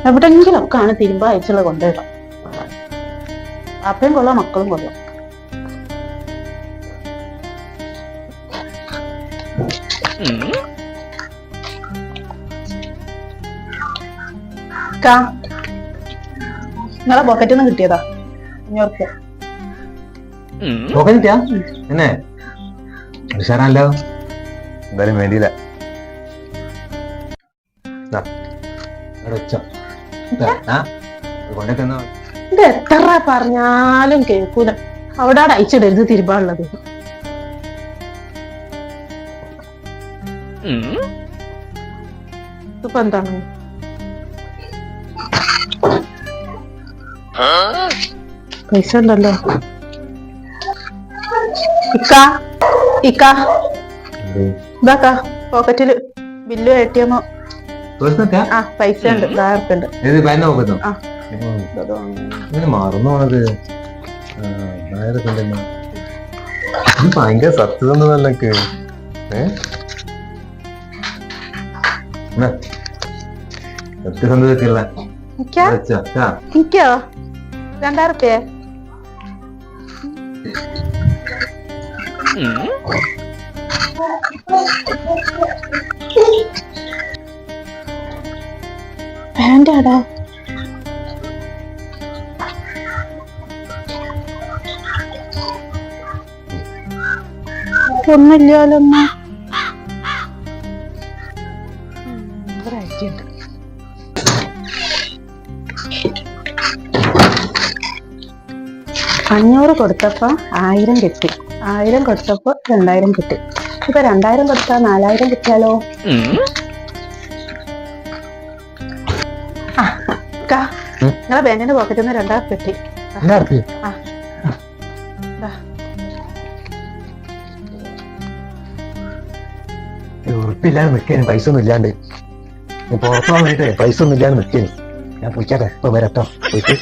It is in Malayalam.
എവിടെങ്കിലും ഒക്കെ ആണ് തിരുമ്പ അയച്ചുള്ള കൊണ്ടുപോയിടാം. അപ്പയും കൊള്ളാം, മക്കളും കൊള്ളാം. നിങ്ങളെ പോക്കറ്റിൽ നിന്ന് കിട്ടിയതാ 500 പോക്കറ്റ് കിട്ടിയാ എന്നെ ഉഷാറല്ലോ. എന്തായാലും വേണ്ടിയില്ല. ഇത് എത്ര പറഞ്ഞാലും കേൾക്കൂല. അവിടെ അയച്ചിടരുത് തിരുമ്പാനുള്ളത്. ഇപ്പൊ എന്താണ് പൈസ ഉണ്ടല്ലോ. ഇതാക്കാ പോക്കറ്റില് ബില്ലും ATM പൈസ ഉണ്ട്. 1000 ഉണ്ട്. മറന്നു പോണത് ഭയങ്കര സത്യസന്ധതല്ലൊക്കെ. സത്യസന്ധതയൊക്കെയുള്ള എനിക്കോ 2000 വേണ്ടാടാ. ഒന്നില്ലാലോ. ഒരാഴ്ചയുണ്ട്. 500 കൊടുത്തപ്പോ 1000 കിട്ടി. 1000 കൊടുത്തപ്പോ 2000 കിട്ടി. ഇപ്പൊ 2000 കൊടുത്താ 4000 കിട്ടിയാലോ? നിങ്ങളെ ബാങ്കിന്റെ പോക്കറ്റിൽ നിന്ന് 2000 കിട്ടി. ഉറപ്പില്ലാതെ നിൽക്കേന് പൈസ ഒന്നും ഇല്ലാണ്ട്. പുറത്തു പോകാൻ വേണ്ടിട്ടേ പൈസ ഒന്നും ഇല്ലാണ്ട് നിൽക്കേന്. ഞാൻ പോയിക്കാട്ടെ, ഇപ്പൊ വരട്ടോ പോയിട്ട്.